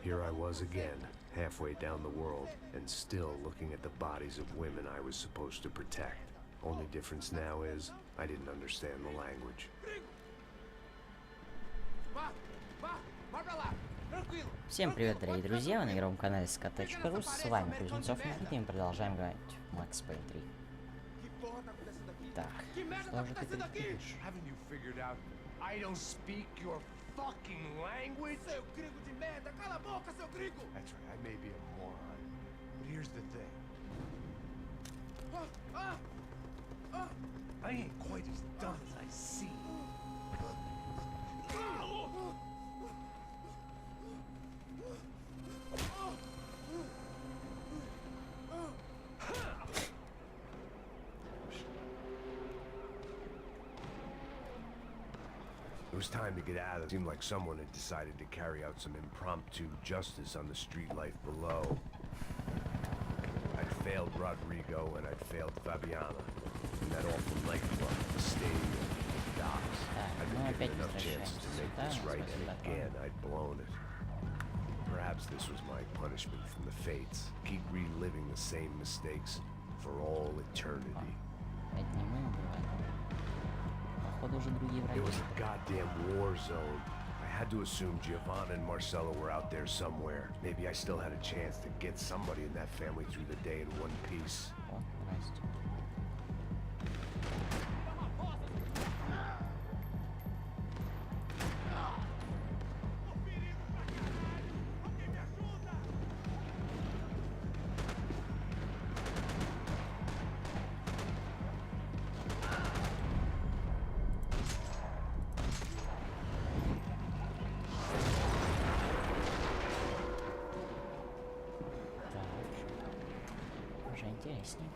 Here I was again, halfway down the world, and still looking at the bodies of women I was supposed to protect. Only difference now is, I didn't understand the language. Всем привет, дорогие друзья, вы на игровом канале света.ру, с вами Кузнецов, и мы продолжаем играть в Max Payne 3. Так, что же ты предпримешь? Fucking language? Seu gringo de merda! Cala a boca, seu gringo! That's right, I may be a moron, but here's the thing. I ain't quite as dumb as I seem. It was time to get out of it. It seemed like someone had decided to carry out some impromptu justice on the street life below. I'd failed Rodrigo and I'd failed Fabiana. And that awful nightclub, the stadium, the docks. I'd been given enough chances to make this right, and again I'd blown it. Perhaps this was my punishment from the fates. Keep reliving the same mistakes for all eternity. It was a goddamn war zone. I had to assume Giovanna and Marcello were out there somewhere. Maybe I still had a chance to get somebody in that family through the day in one piece. Интереснее.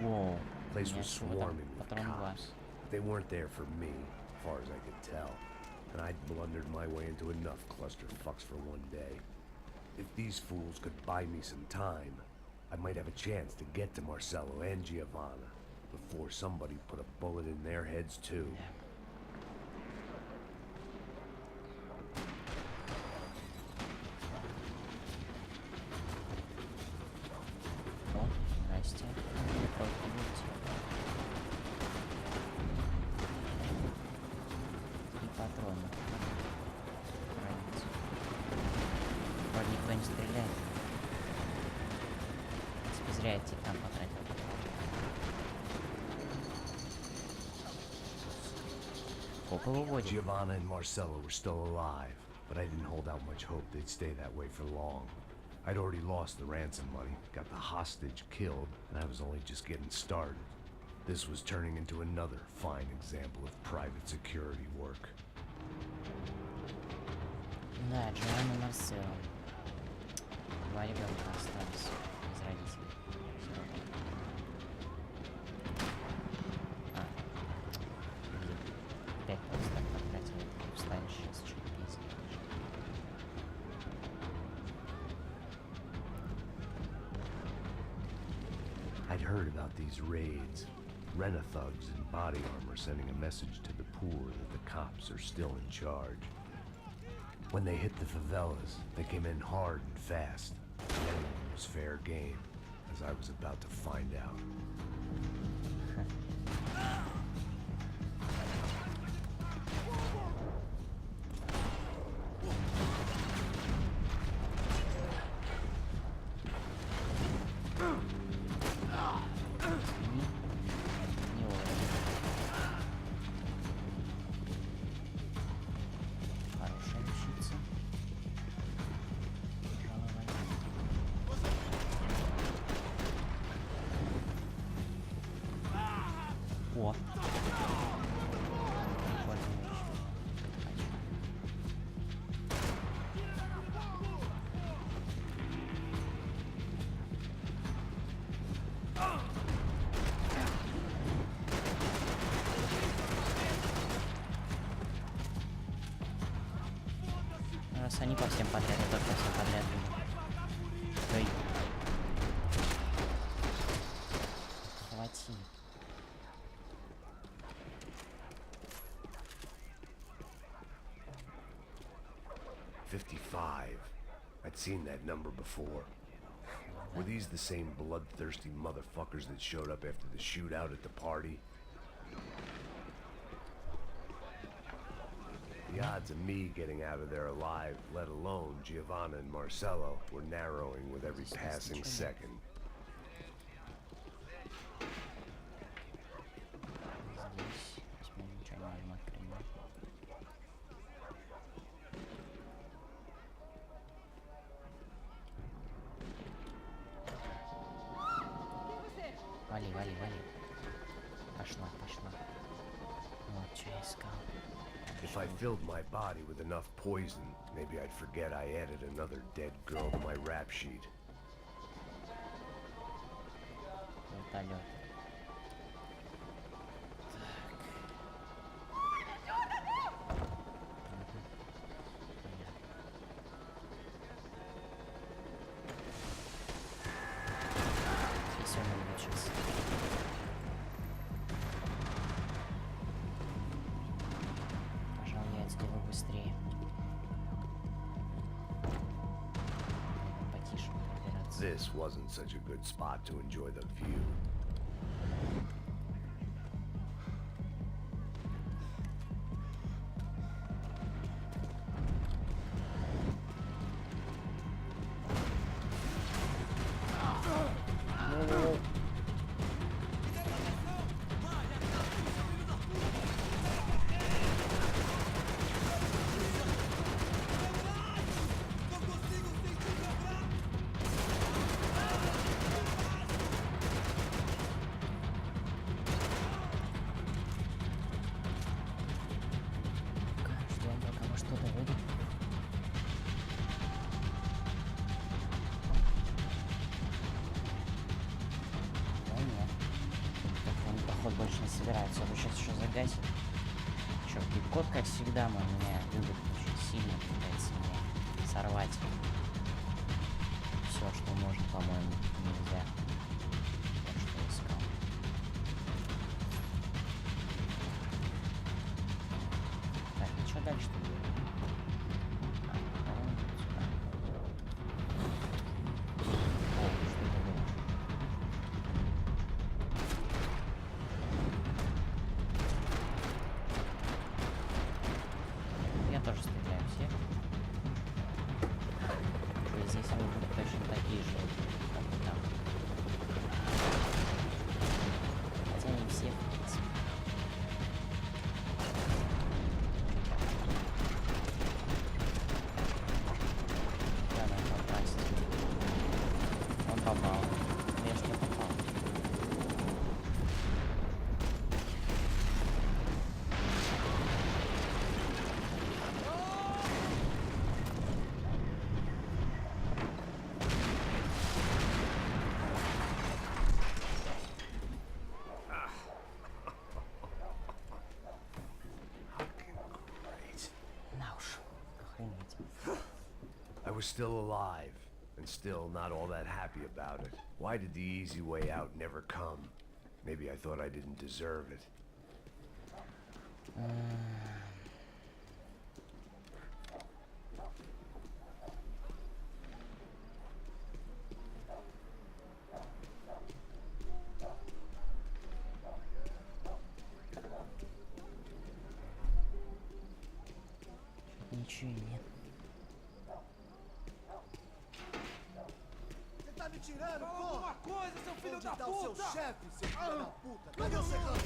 Whoa. The place was swarming with cops. They weren't there for me, as far as I could tell. And I'd blundered my way into enough clusterfucks for one day. If these fools could buy me some time, I might have a chance to get to Marcello and Giovanna before somebody put a bullet in their heads too. Yeah. Никто не стреляет. Зря я там потратил. Giovanna and Marcello were still alive, but I didn't hold out much hope they'd stay that way for long. I'd already lost the ransom money, got the hostage killed, and I was only just getting started. This was turning into another fine example of private security work. Да, Giovanna и Marcello. Два ребенка остались без родителей. Опять просто так потратил. Ты встанешь сейчас чуть пиздец. I'd heard about these raids. Rent-a-thugs in body armor sending a message to the poor that the cops are still in charge. When they hit the favelas, they came in hard and fast. Anyone was fair game, as I was about to find out. О. Раз они по всем подряд, я только всем подряд. Ой. Хвати. 55. I'd seen that number before. Were these the same bloodthirsty motherfuckers that showed up after the shootout at the party? The odds of me getting out of there alive, let alone Giovanna and Marcello, were narrowing with every passing second. Вали, вали, вали. Пошла, пошла. Вот что я искал. If I filled my body with enough poison, maybe I'd forget I added another dead girl to my rap sheet. Вертолет. Здесь он будет сейчас. Пожалуй, я это сделаю быстрее. Потише пробираться. This wasn't such a good spot to enjoy the view. Ждем, пока мы что-то выйдет. Да нет. Как-то они, поход, больше не собираются. Вы сейчас еще загасит. Черт, и кот, как всегда, мой, меня любит очень сильно, пытается меня сорвать. Все, что может, по-моему, нельзя. Вот что я искал. Так, и что дальше-то делать? А, по-моему, сюда. О, что это было? Я тоже стреляю всех. И здесь они будут точно такие же, как и там. Хотя не все, в принципе. Да, надо попасть. Он попал. Я ж не попал. На уж. Охренеть. I was still alive, and still not all that happy about it. Why did the easy way out never come? Maybe I thought I didn't deserve it. Ничего и нет. Você tá me tirando, Fala porra? alguma coisa, seu filho Onde da tá o seu puta! chefe, seu filho da puta? Cadê o serrano?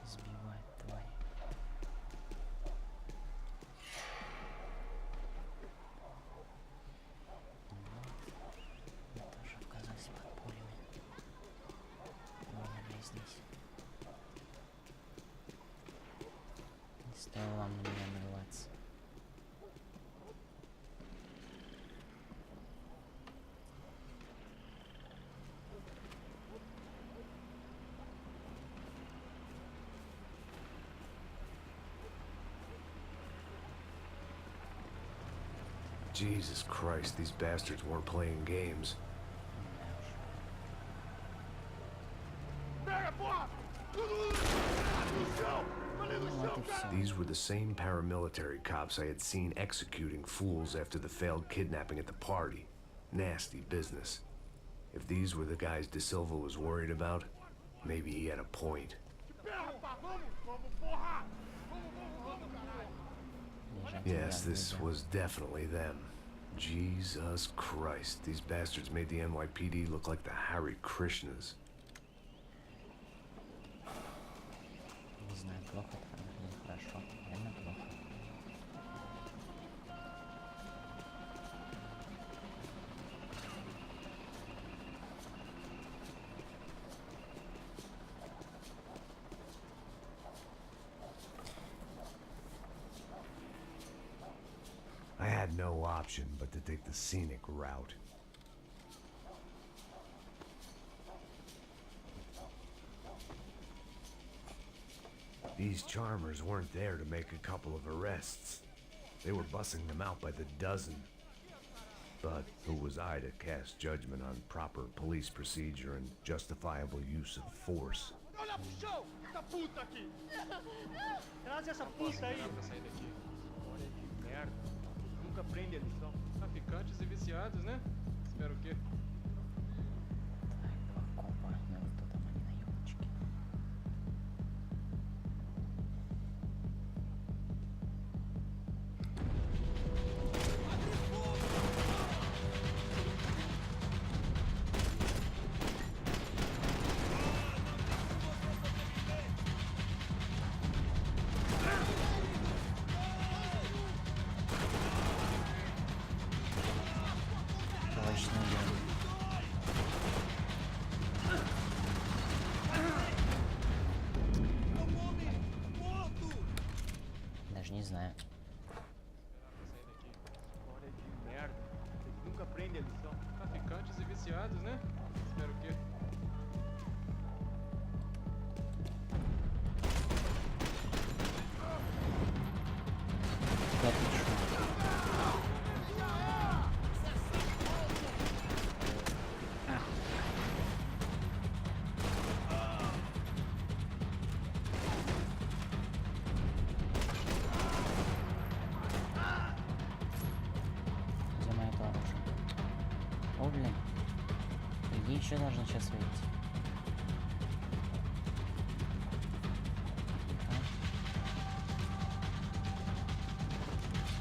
Сбивает, тварь. Я тоже оказался под пулями. Ладно, я здесь. Не стоило вам на меня нарываться. Jesus Christ, these bastards weren't playing games. Да уж. и все. These were the same paramilitary cops I had seen executing fools after the failed kidnapping at the party. Nasty business. If these were the guys De Silva was worried about, maybe he had a point. Yes, this was definitely them. Jesus Christ, these bastards made the NYPD look like the Hare Krishnas. Не знаю, плохо это или хорошо. Реально плохо. I had no option but to take the scenic route. These charmers weren't there to make a couple of arrests. They were bussing them out by the dozen. But who was I to cast judgment on proper police procedure and justifiable use of force? Olha pro chão! Essa puta aqui! Traz essa puta aí! Pra sair daqui. Olha que merda. Nunca aprende a lição. Traficantes e viciados, né? Espero o quê? Так, опа, ну кто там они наемнички. Точно, даже не знаю. Olha que merda. Nunca aprende a lição. Traficantes e viciados, né? Espero o quê? Куда ты чё? Где мое оружие? О, блин. Где еще должен сейчас выйти?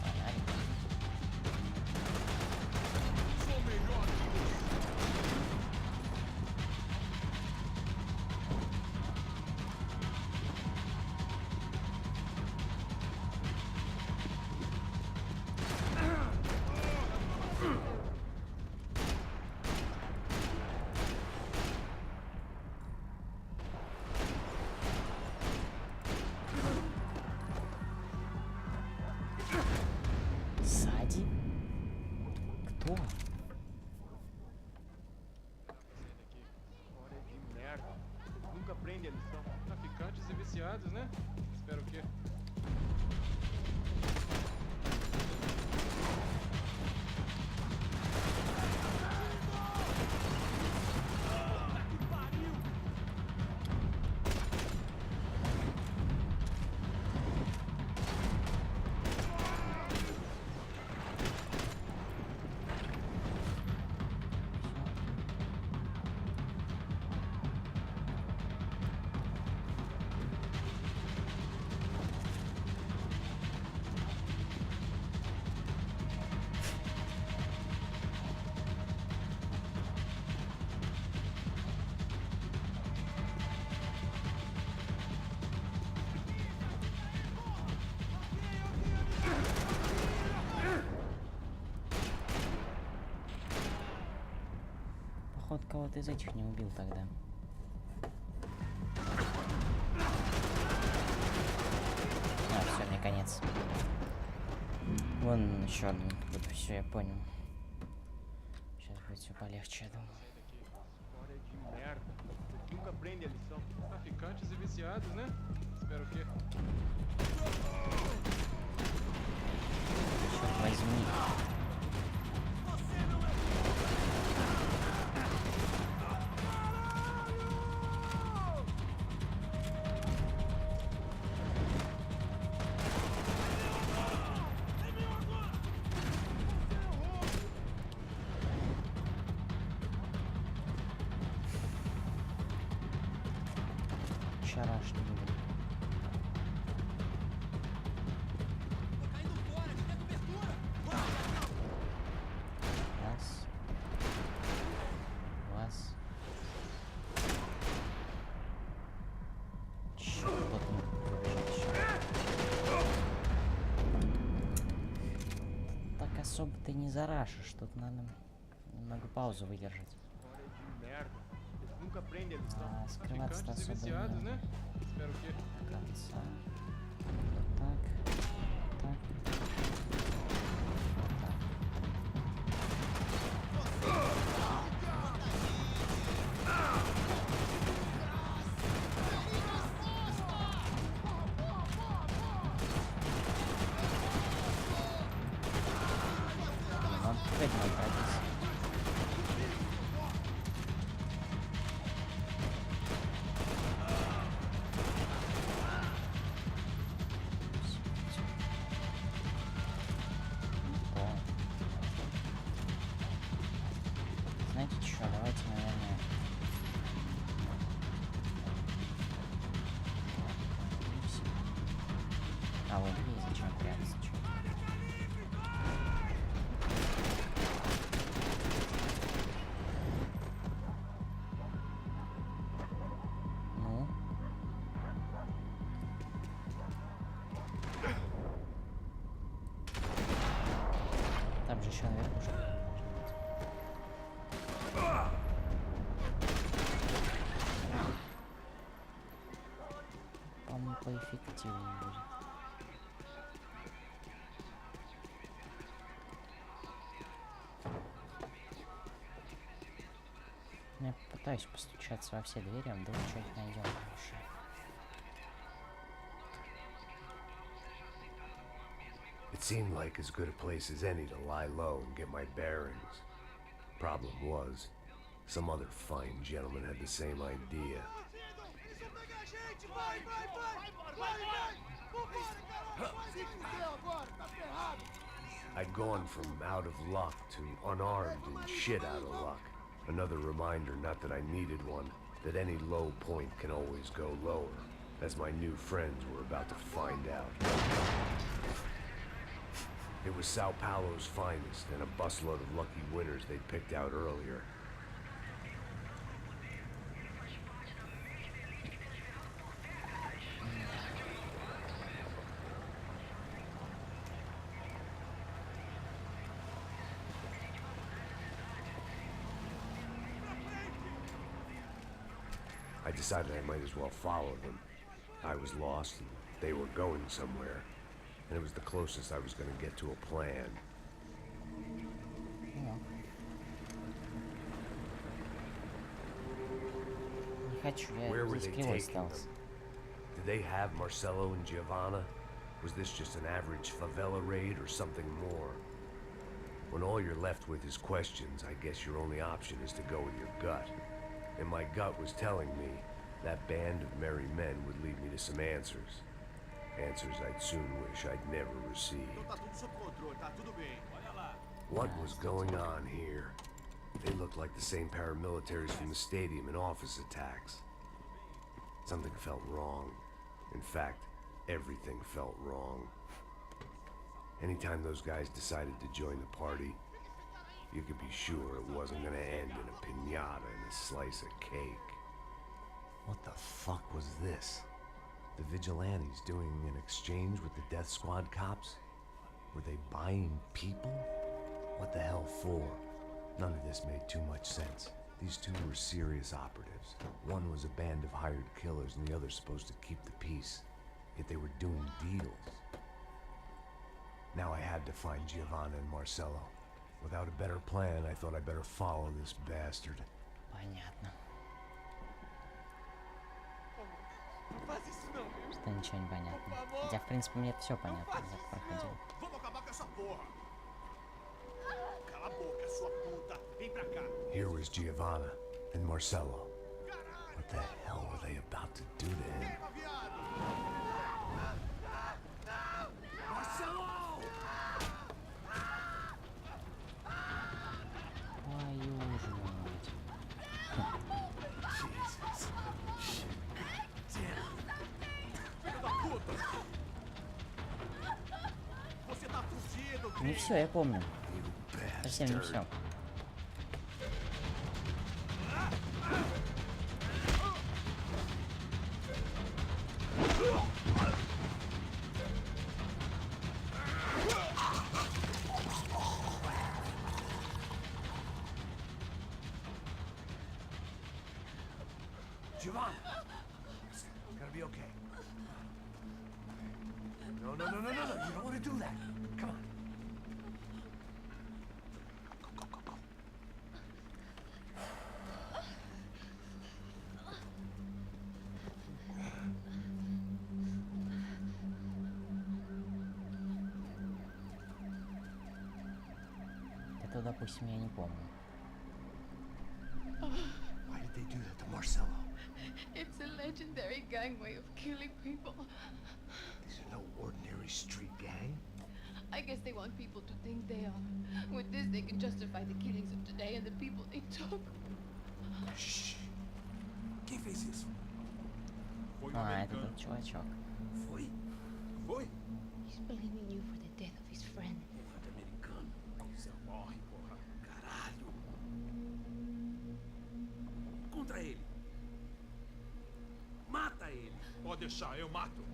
Фонарик. Сзади? Кто? Pra sair daqui. Olha que merda. Nunca aprende a lição. Traficantes e viciados, né? Espero o quê? Походу кого-то из этих не убил тогда. А, все, мне конец. Вон еще один. Вот все, я понял. Сейчас будет все полегче, я думаю. Olha que merda. Nunca aprende a lição. Traficantes e viciados, né? Espero o quê? Черт возьми. вчерашним. Раз. Вас. Чёрт, вот он побежал ещё. Так особо ты не зарашишь, тут надо немного паузу выдержать. História de merda. Eles nunca aprendem a lição. А, скрываться Traficantes e особо viciados, не né? Espero que... до конца. Вот так. Так. Вот так. Блин, он опять мой пробился. Знаете что, давайте, наверное... А, вот здесь зачем прятаться, чё? Ну? Там же еще наверху что-то должно быть. По-моему, поэффективнее будет. Я попытаюсь постучаться во все двери, а вдруг что-нибудь найдем хорошее. It seemed like as good a place as any to lie low and get my bearings. Problem was, some other fine gentleman had the same idea. Deixa eu pegar a gente! Vai, vai, vai! Vai, vai! Vambora, caralho! Vai, se fudeu agora! Tá ferrado! I'd gone from out of luck to unarmed and shit out of luck. Another reminder, not that I needed one, that any low point can always go lower, as my new friends were about to find out. It was Sao Paulo's finest and a busload of lucky winners they'd picked out earlier. I decided I might as well follow them. I was lost and they were going somewhere. And it was the closest I was going to get to a plan. Не хочу, Where я were здесь they кривой taking them? остался. Did they have Marcelo and Giovanna? Was this just an average favela raid or something more? When all you're left with is questions, I guess your only option is to go with your gut. And my gut was telling me that band of merry men would lead me to some answers. Answers I'd soon wish I'd never received. Tá tudo sob controle, tá tudo bem. Olha lá. What was going on here? They looked like the same paramilitaries from the stadium in office attacks. Something felt wrong. In fact, everything felt wrong. Anytime those guys decided to join the party, you could be sure it wasn't gonna end in a piñata and a slice of cake. What the fuck was this? The vigilantes doing an exchange with the death squad cops? Were they buying people? What the hell for? None of this made too much sense. These two were serious operatives. One was a band of hired killers and the other supposed to keep the peace. Yet they were doing deals. Now I had to find Giovanna and Marcelo. Without a better plan, I thought I'd better follow this bastard. Понятно. Não faz isso não, viu? Что ничего не понятно. Хотя, в принципе, мне все понятно, я проходил. Vamos acabar com essa porra! Cala a boca, sua puta! Vem pra cá! Here was Giovanna and Marcelo. What the hell were they about to do to him? Queima, viado! Marcelo! Твою же мать. Jesus. Shit. Damn. Не все, я помню. Совсем не все. Giovanna! It's gonna be okay. No, no, no, no, no, no. You don't want to do that. Come on. Go, go, go, go. Это, допустим, я не помню. Why did they do that to Marcello? It's a legendary gang way of killing people. These are no ordinary street gang. I guess they want people to think they are. With this, they can justify the killings of today and the people they took. Shh. Quem fez isso? Foi А, это тот чувачок. Foi. Foi. He's blaming you for the death of his friend. Porra, americano. Você morre, porra. Caralho. Contra ele. Mata ele. Pode deixar, eu mato.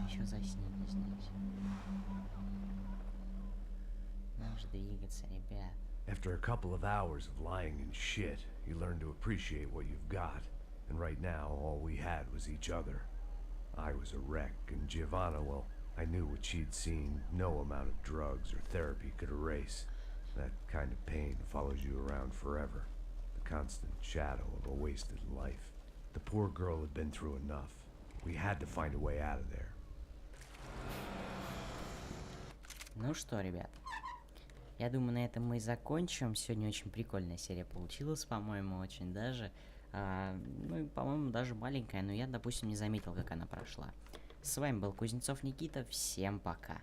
Еще засните здесь. Нам же двигаться, ребят. After a couple of hours of lying in shit, you learn to appreciate what you've got. And right now, all we had was each other. I was a wreck, and Giovanna, well, I knew what she'd seen no amount of drugs or therapy could erase. That kind of pain follows you around forever. The constant shadow of a wasted life. The poor girl had been through enough. We had to find a way out of there. Ну что, ребят, я думаю, на этом мы и закончим. Сегодня очень прикольная серия получилась, по-моему, очень даже. Ну и, по-моему, даже маленькая, но я, допустим, не заметил, как она прошла. С вами был Кузнецов Никита, всем пока.